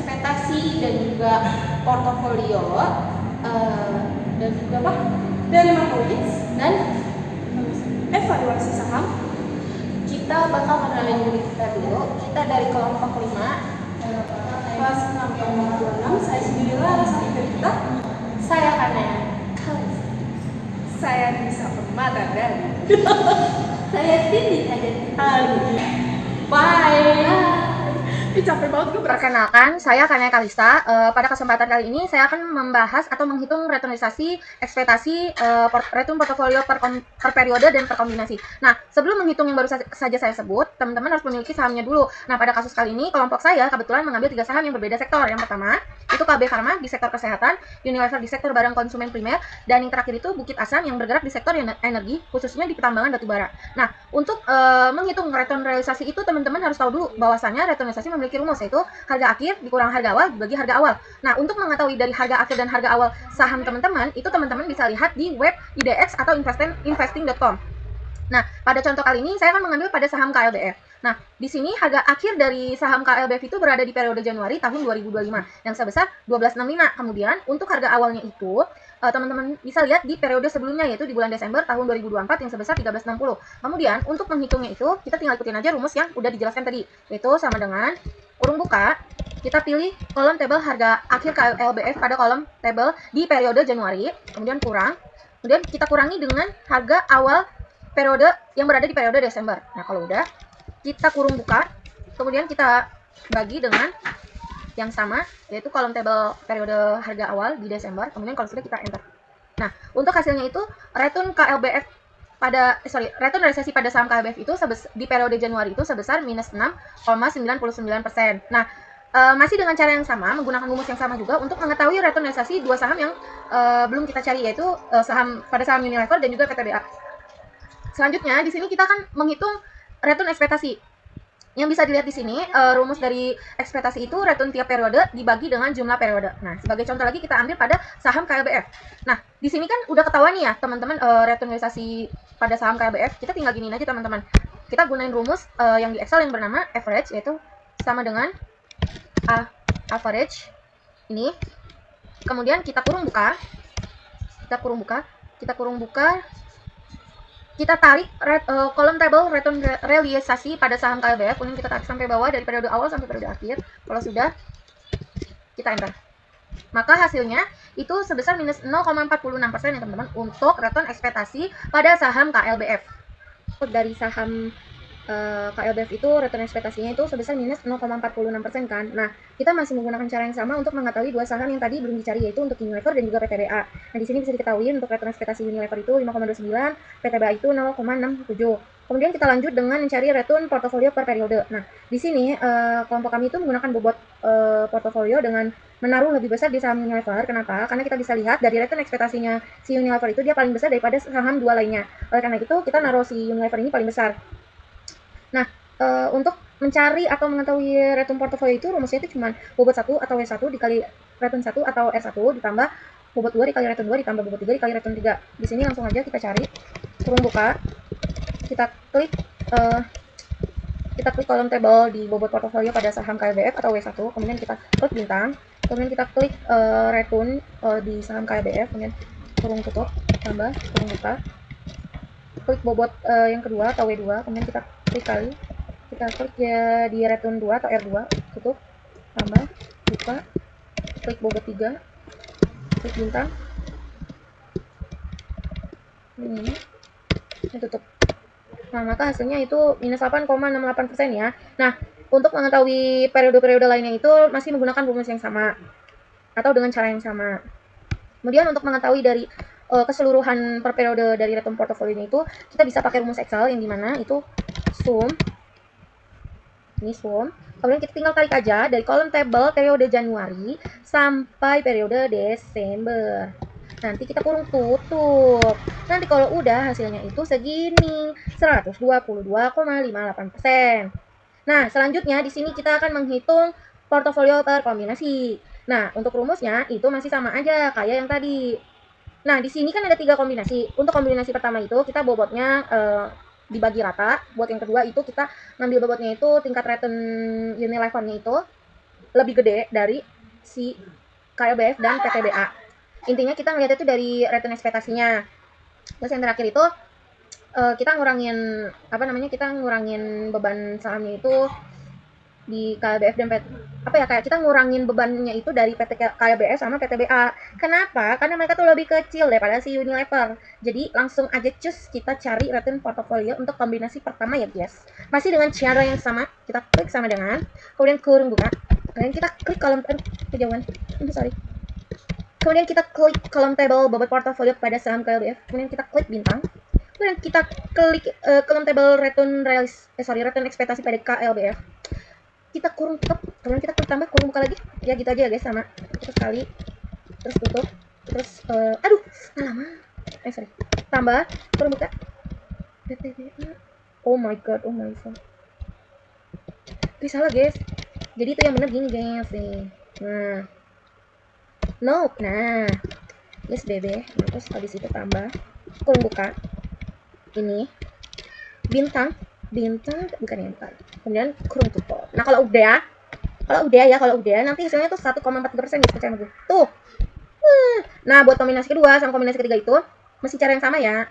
ekspektasi dan juga portofolio dan juga apa? Dari markets dan evaluasi saham. Kita bakal mengenalin diri kita dulu. Kita dari kelompok 5 kelas 6,26. Saya sendiri Lara kita. Saya Kana. Saya bisa permata dan saya Cindy aja. Bye. Capek banget gue. Perkenalkan, saya Kania Kalista. Pada kesempatan kali ini saya akan membahas atau menghitung returnisasi ekspektasi return portofolio per periode dan per kombinasi. Nah, sebelum menghitung yang baru saja saya sebut, teman-teman harus memiliki sahamnya dulu. Nah, pada kasus kali ini kelompok saya kebetulan mengambil 3 saham yang berbeda sektor. Yang pertama itu KB Pharma di sektor kesehatan, Unilever di sektor barang konsumen primer, dan yang terakhir itu Bukit Asam yang bergerak di sektor energi, khususnya di pertambangan batubara. Nah, untuk menghitung return realisasi itu teman-teman harus tahu dulu bahwasannya returnisasi memiliki rumus, yaitu harga akhir dikurang harga awal dibagi harga awal. Nah, untuk mengetahui dari harga akhir dan harga awal saham teman-teman, itu teman-teman bisa lihat di web IDX atau investing.com. Nah, pada contoh kali ini saya akan mengambil pada saham KLBF. Nah, di sini harga akhir dari saham KLBF itu berada di periode Januari tahun 2025 yang sebesar 1265. Kemudian untuk harga awalnya itu teman-teman bisa lihat di periode sebelumnya, yaitu di bulan Desember tahun 2024 yang sebesar 1360. Kemudian untuk menghitungnya itu kita tinggal ikutin aja rumus yang udah dijelaskan tadi, yaitu sama dengan kurung buka, kita pilih kolom tabel harga akhir KLBF pada kolom tabel di periode Januari, kemudian kemudian kita kurangi dengan harga awal periode yang berada di periode Desember. Nah, kalau udah kita kurung buka, kemudian kita bagi dengan yang sama, yaitu kolom tabel periode harga awal di Desember, kemudian kalau sudah kita enter. Nah, untuk hasilnya itu return KLBF return realisasi pada saham KLBF itu di periode Januari itu sebesar minus 6,99%. Nah, masih dengan cara yang sama, menggunakan rumus yang sama juga untuk mengetahui return realisasi dua saham yang belum kita cari, yaitu pada saham Unilever dan juga PTBA. Selanjutnya, di sini kita akan menghitung return ekspektasi. Yang bisa dilihat di sini, rumus dari ekspektasi itu return tiap periode dibagi dengan jumlah periode. Nah, sebagai contoh lagi kita ambil pada saham KLBF. Nah, di sini kan udah ketahuan nih ya, teman-teman, return realisasi pada saham KLBF. Kita tinggal giniin aja, teman-teman. Kita gunain rumus yang di Excel yang bernama average, yaitu sama dengan average ini. Kemudian kita kurung buka. Kita tarik kolom tabel return realisasi pada saham KLBF, kemudian kita tarik sampai bawah dari periode awal sampai periode akhir. Kalau sudah, kita enter. Maka hasilnya itu sebesar minus 0,46% ya teman-teman untuk return ekspektasi pada saham KLBF. Dari saham KLBF itu return ekspektasinya itu sebesar minus 0,46% kan. Nah, kita masih menggunakan cara yang sama untuk mengetahui dua saham yang tadi belum dicari, yaitu untuk Unilever dan juga PTBA. Nah, di sini bisa diketahui untuk return ekspektasi Unilever itu 5,29, PTBA itu 0,67. Kemudian kita lanjut dengan mencari return portofolio per periode. Nah, di sini kelompok kami itu menggunakan bobot portofolio dengan menaruh lebih besar di saham Unilever. Kenapa? Karena kita bisa lihat dari return ekspektasinya si Unilever itu dia paling besar daripada saham dua lainnya. Oleh karena itu, kita naruh si Unilever ini paling besar. Nah, untuk mencari atau mengetahui return portofolio itu rumusnya itu cuma bobot 1 atau W1 dikali return 1 atau R1 ditambah bobot 2 dikali return 2 ditambah bobot 3 dikali return 3. Di sini langsung aja kita cari, kurung buka, kita klik kolom tabel di bobot portofolio pada saham KLBF atau W1, kemudian kita klik bintang, kemudian kita klik return di saham KLBF, kemudian kurung tutup, tambah kurung buka, klik bobot yang kedua atau W2, kemudian kita klik ya di return 2 atau R2, tutup, tambah, buka, klik bobot 3, klik bintang, ini tutup. Nah, maka hasilnya itu minus 8,68% ya. Nah, untuk mengetahui periode-periode lainnya itu masih menggunakan rumus yang sama atau dengan cara yang sama. Kemudian untuk mengetahui dari keseluruhan per periode dari return portofolio itu, kita bisa pakai rumus Excel yang dimana itu sum. Ini sum. Kemudian kita tinggal tarik aja dari kolom tabel periode Januari sampai periode Desember. Nanti kita kurung tutup. Nanti kalau udah hasilnya itu segini, 122,58%. Nah, selanjutnya di sini kita akan menghitung portofolio per kombinasi. Nah, untuk rumusnya itu masih sama aja kayak yang tadi. Nah, di sini kan ada 3 kombinasi. Untuk kombinasi pertama itu kita bobotnya dibagi rata. Buat yang kedua itu kita ngambil bobotnya itu tingkat return Unilever-nya itu. lebih gede dari si KLBF dan PTBA. Intinya kita ngeliat itu dari return ekspektasinya. Terus yang terakhir itu kita ngurangin kita ngurangin beban sahamnya itu di KLBF dan kayak kita ngurangin bebannya itu dari PT KLBF sama PTBA. Kenapa? Karena mereka tuh lebih kecil daripada si Unilever. Jadi langsung aja kita cari return portfolio untuk kombinasi pertama ya guys. Masih dengan cara yang sama, kita klik sama dengan, kemudian kurung buka, kemudian kita klik kolom kejauhan. Kemudian kita klik kolom table bobot portofolio pada saham KLBF, kemudian kita klik bintang. Kemudian kita klik kolom table return ekspektasi pada KLBF. Kita kurung tutup, kemudian kita klik tambah, kurung buka lagi. Ya gitu aja ya guys, sama. Terus kali, terus tutup, terus tambah, kurung buka. Oh my god. Itu salah guys. Jadi itu yang bener gini guys nih. Nah, yes bebe. Terus habis itu tambah, kurung buka. Ini bintang bukan yang bukan. Kemudian kurung tutup. Nah kalau udah nanti hasilnya tuh 1,4% guys, percaya sama gue. Tuh. Nah buat kombinasi kedua sama kombinasi ketiga itu masih cara yang sama ya.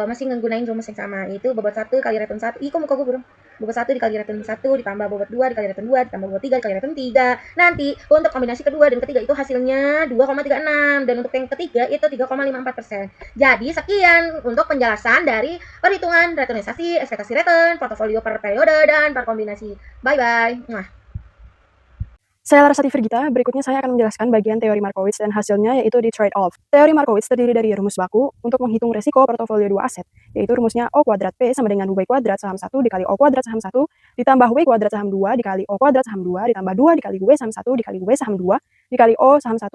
Masih menggunakan rumus yang sama, yaitu bobot 1 kali return 1. Kok muka gue belum? Bobot 1 dikali return 1 ditambah bobot 2 dikali return 2 ditambah bobot 3 dikali return 3. Nanti untuk kombinasi kedua dan ketiga itu hasilnya 2,36 dan untuk yang ketiga itu 3,54%. Jadi sekian untuk penjelasan dari perhitungan returnisasi, ekspektasi return, portofolio per periode dan per kombinasi. Bye bye. Saya Larasati Firgita, berikutnya saya akan menjelaskan bagian teori Markowitz dan hasilnya yaitu di trade-off. Teori Markowitz terdiri dari rumus baku untuk menghitung resiko portofolio dua aset, yaitu rumusnya O kuadrat P sama dengan W kuadrat saham 1 dikali O kuadrat saham 1 ditambah W kuadrat saham 2 dikali O kuadrat saham 2 ditambah 2 dikali W saham 1 dikali W saham 2 dikali O saham 1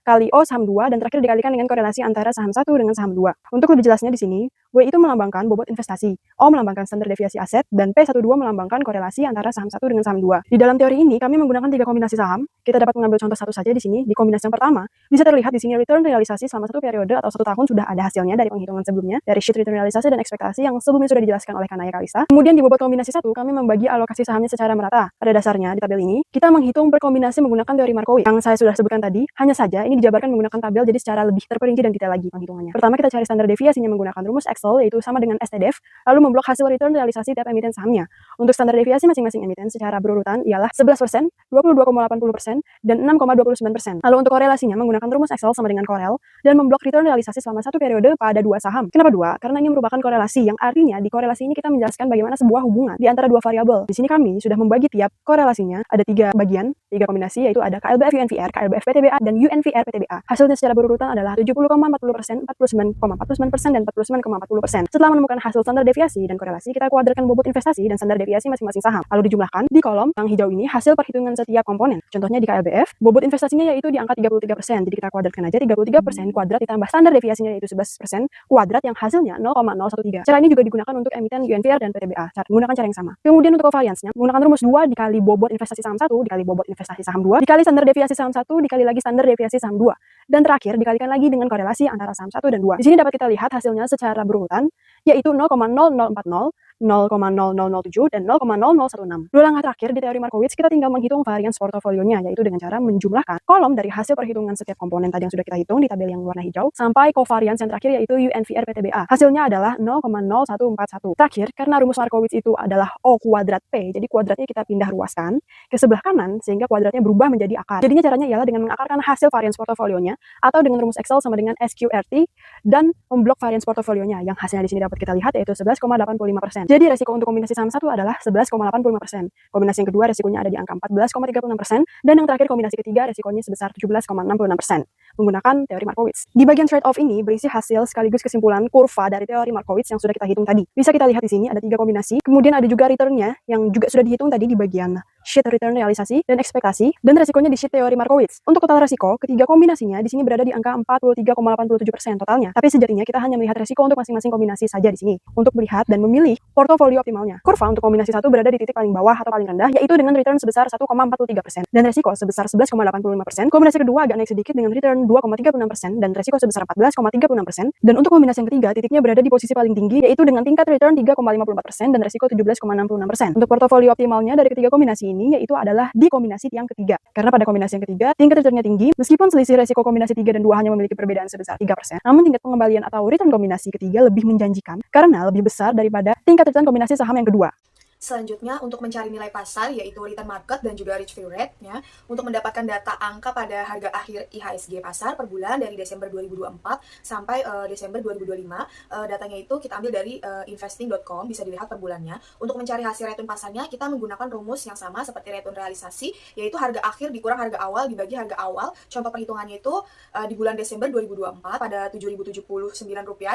kali O saham 2 dan terakhir dikalikan dengan korelasi antara saham 1 dengan saham 2. Untuk lebih jelasnya di sini, W itu melambangkan bobot investasi, O melambangkan standar deviasi aset, dan P12 melambangkan korelasi antara saham 1 dengan saham 2. Di dalam teori ini, kami menggunakan 3 kombinasi saham. Kita dapat mengambil contoh satu saja di sini. Di kombinasi yang pertama, bisa terlihat di sini return realisasi selama satu periode atau 1 tahun sudah ada hasilnya dari penghitungan sebelumnya, dari sheet return realisasi dan ekspektasi yang sebelumnya sudah dijelaskan oleh Kanaya Kalista. Kemudian di bobot kombinasi 1, kami membagi alokasi sahamnya secara merata. Pada dasarnya, di tabel ini, kita menghitung per kombinasi menggunakan teori Markowitz. Yang saya sudah sebutkan tadi, hanya saja ini dijabarkan menggunakan tabel jadi secara lebih terperinci dan detail lagi penghitungannya. Pertama kita cari standar deviasinya menggunakan rumus Excel yaitu sama dengan STDF, lalu memblok hasil return realisasi tiap emiten sahamnya. Untuk standar deviasi masing-masing emiten secara berurutan ialah 11%, 22,80%, dan 6,29%. Lalu untuk korelasinya menggunakan rumus Excel sama dengan Corel dan memblok return realisasi selama satu periode pada dua saham. Kenapa dua? Karena ini merupakan korelasi yang artinya di korelasi ini kita menjelaskan bagaimana sebuah hubungan di antara dua variabel. Di sini kami sudah membagi tiap korelasinya ada 3 bagian, 3 kombinasi yaitu ada KLBF UNVR, KLBF PTBA, dan UNVR PTBA. Hasilnya secara berurutan adalah 70,40%, 49,49%, dan 49,40%. Setelah menemukan hasil standar deviasi dan korelasi, kita kuadratkan bobot investasi dan standar deviasi masing-masing saham. Lalu dijumlahkan di kolom yang hijau ini hasil perhitungan setiap komponen. Contohnya di KLBF, bobot investasinya yaitu di angka 33%. Jadi kita kuadratkan aja 33% kuadrat ditambah standar deviasinya yaitu 11% kuadrat yang hasilnya 0,013. Cara ini juga digunakan untuk emiten UNVR dan PTBA. Menggunakan cara yang sama. Kemudian untuk covariance-nya menggunakan rumus 2 dikali bobot investasi saham 1 dikali bobot investasi saham 2 dikali standar deviasi saham 1 dikali lagi standar deviasi saham 2. Dan terakhir dikalikan lagi dengan korelasi antara saham 1 dan 2. Di sini dapat kita lihat hasilnya secara berurutan yaitu 0,0040, 0,0007 dan 0,0016. Dua langkah terakhir di teori Markowitz kita tinggal menghitung varians portofolionya yaitu dengan cara menjumlahkan kolom dari hasil perhitungan setiap komponen tadi yang sudah kita hitung di tabel yang warna hijau sampai covariance yang terakhir yaitu UNVR PTBA. Hasilnya adalah 0,0141. Terakhir karena rumus Markowitz itu adalah O kuadrat P, jadi kuadratnya kita pindah ruaskan ke sebelah kanan sehingga kuadratnya berubah menjadi akar. Jadinya caranya ialah dengan mengakarkan hasil varians portofolionya atau dengan rumus Excel sama dengan SQRT dan memblok varians portofolionya yang hasilnya di sini dapat kita lihat yaitu 11,85%. Jadi resiko untuk kombinasi saham 1 adalah 11,85%. Kombinasi yang kedua resikonya ada di angka 14,36% dan yang terakhir kombinasi ketiga resikonya sebesar 17,66% menggunakan teori Markowitz. Di bagian trade-off ini berisi hasil sekaligus kesimpulan kurva dari teori Markowitz yang sudah kita hitung tadi. Bisa kita lihat di sini ada 3 kombinasi, kemudian ada juga return-nya yang juga sudah dihitung tadi di bagian sheet return realisasi dan ekspektasi dan resikonya di sheet teori Markowitz. Untuk total resiko, ketiga kombinasinya di sini berada di angka 43,87% totalnya. Tapi sejatinya kita hanya melihat resiko untuk masing-masing kombinasi saja di sini untuk melihat dan memilih portofolio optimalnya. Kurva untuk kombinasi 1 berada di titik paling bawah atau paling rendah yaitu dengan return sebesar 1,43% dan resiko sebesar 11,85%. Kombinasi kedua agak naik sedikit dengan return 2,36% dan resiko sebesar 14,36%. Dan untuk kombinasi yang ketiga titiknya berada di posisi paling tinggi yaitu dengan tingkat return 3,54% dan resiko 17,66%. Untuk portofolio optimalnya dari ketiga kombinasi ini yaitu adalah di kombinasi yang ketiga. Karena pada kombinasi yang ketiga, tingkat returnnya tinggi, meskipun selisih resiko kombinasi 3 dan 2 hanya memiliki perbedaan sebesar 3%, namun tingkat pengembalian atau return kombinasi ketiga lebih menjanjikan karena lebih besar daripada tingkat return kombinasi saham yang kedua. Selanjutnya, untuk mencari nilai pasar, yaitu return market dan juga rich free rate-nya, untuk mendapatkan data angka pada harga akhir IHSG pasar per bulan dari Desember 2024 sampai Desember 2025, datanya itu kita ambil dari investing.com, bisa dilihat per bulannya. Untuk mencari hasil return pasarnya, kita menggunakan rumus yang sama seperti return realisasi, yaitu harga akhir dikurang harga awal dibagi harga awal. Contoh perhitungannya itu di bulan Desember 2024 pada Rp7.079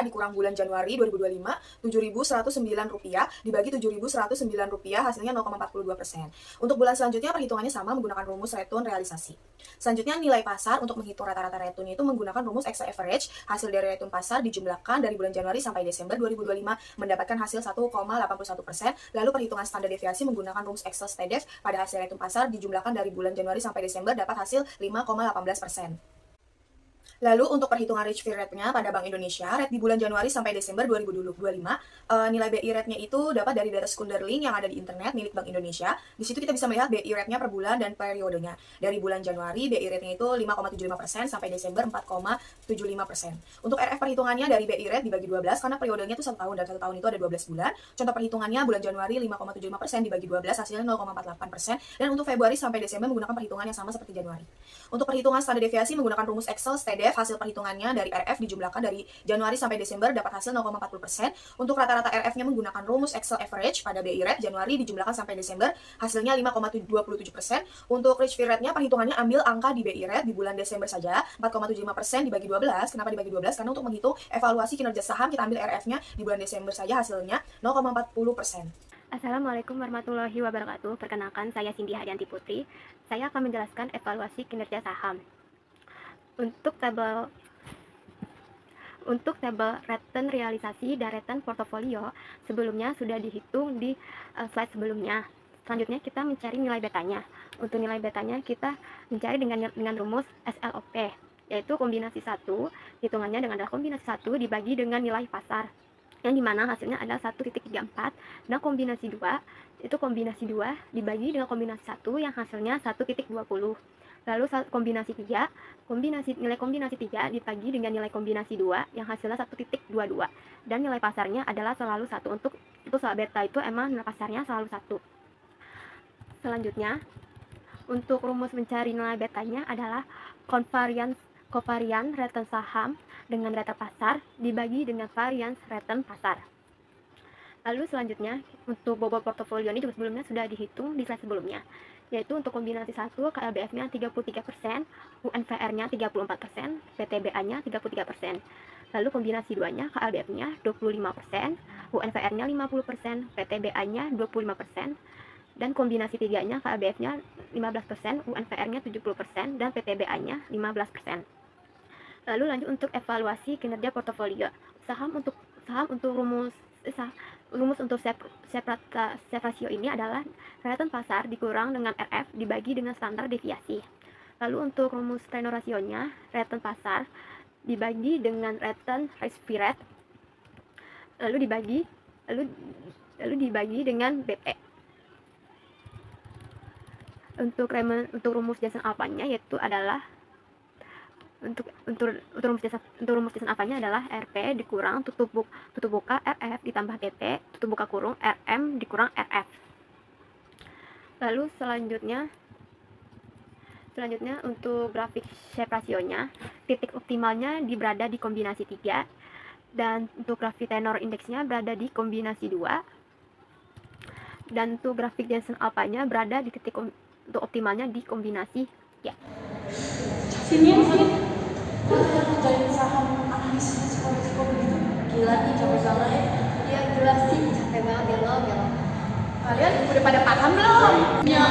dikurang bulan Januari 2025, Rp7.109 dibagi Rp7.109 hasilnya 0,42%. Untuk bulan selanjutnya perhitungannya sama menggunakan rumus return realisasi. Selanjutnya nilai pasar untuk menghitung rata-rata return itu menggunakan rumus Excel average. Hasil dari return pasar dijumlahkan dari bulan Januari sampai Desember 2025 mendapatkan hasil 1,81%. Lalu perhitungan standar deviasi menggunakan rumus Excel STDEV pada hasil return pasar dijumlahkan dari bulan Januari sampai Desember dapat hasil 5,18%. Lalu untuk perhitungan rich free rate-nya pada Bank Indonesia, rate di bulan Januari sampai Desember 2025, nilai BI rate-nya itu dapat dari data sekunder link yang ada di internet milik Bank Indonesia. Di situ kita bisa melihat BI rate-nya per bulan dan periodenya. Dari bulan Januari, BI rate-nya itu 5,75% sampai Desember 4,75%. Untuk RF perhitungannya dari BI rate dibagi 12 karena periodenya itu 1 tahun dan 1 tahun itu ada 12 bulan. Contoh perhitungannya bulan Januari 5,75% dibagi 12 hasilnya 0,48%, dan untuk Februari sampai Desember menggunakan perhitungan yang sama seperti Januari. Untuk perhitungan standar deviasi menggunakan rumus Excel STDEV, hasil perhitungannya dari RF dijumlahkan dari Januari sampai Desember dapat hasil 0,40%. Untuk rata-rata RF-nya menggunakan rumus Excel average pada BI rate Januari dijumlahkan sampai Desember hasilnya 5,27%. Untuk rich free rate-nya perhitungannya ambil angka di BI rate di bulan Desember saja 4,75% dibagi 12. Kenapa dibagi 12? Karena untuk menghitung evaluasi kinerja saham kita ambil RF-nya di bulan Desember saja hasilnya 0,40%. Assalamualaikum warahmatullahi wabarakatuh. Perkenalkan, saya Cindy Hadianti Putri. Saya akan menjelaskan evaluasi kinerja saham. Untuk tabel return realisasi dan return portofolio sebelumnya sudah dihitung di slide sebelumnya. Selanjutnya kita mencari nilai betanya. Untuk nilai betanya kita mencari dengan rumus SLOP, yaitu kombinasi 1, hitungannya dengan kombinasi 1 dibagi dengan nilai pasar, yang dimana hasilnya adalah 1.34. Dan kombinasi 2 itu kombinasi 2 dibagi dengan kombinasi 1 yang hasilnya 1.20. Lalu kombinasi 3, nilai kombinasi 3 dibagi dengan nilai kombinasi 2 yang hasilnya 1.22. Dan nilai pasarnya adalah selalu 1. Untuk itu beta itu emang nilai pasarnya selalu 1. Selanjutnya, untuk rumus mencari nilai betanya adalah covariance return saham dengan return pasar dibagi dengan variance return pasar. Lalu selanjutnya, untuk bobot portofolio ini juga sebelumnya sudah dihitung di slide sebelumnya, yaitu untuk kombinasi 1 KLBF-nya 33%, UNVR-nya 34%, PTBA-nya 33%. Lalu kombinasi 2-nya KLBF-nya 25%, UNVR-nya 50%, PTBA-nya 25%, dan kombinasi 3-nya KLBF-nya 15%, UNVR-nya 70%, dan PTBA-nya 15%. Lalu lanjut untuk evaluasi kinerja portofolio. Saham untuk rumus untuk Shepp ratio ini adalah return pasar dikurang dengan RF dibagi dengan standar deviasi. Lalu untuk rumus Reno rasionya, return pasar dibagi dengan return risk free rate lalu dibagi dengan BP. Untuk rumus Jason alfanya yaitu adalah untuk rumus Jason alfanya adalah RP dikurang tutup buka RF ditambah BP tutup buka kurung RM dikurang RF. Lalu selanjutnya untuk grafik Shepp rasionya, titik optimalnya berada di kombinasi 3, dan untuk grafik tenor indeksnya berada di kombinasi 2, dan untuk grafik Jason alfanya berada di titik untuk optimalnya di kombinasi 3. Sini jadi saham analis risiko begitu. Gila nih, capek banget ya. Ya jelas sih, capek banget gelo. Kalian udah pada paham belum? Ya,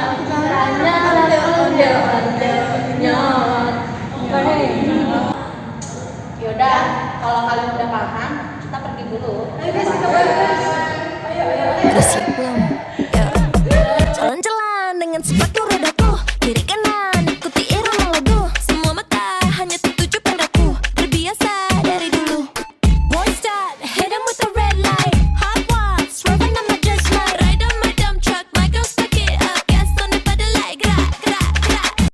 Yaudah, kalau kalian udah paham,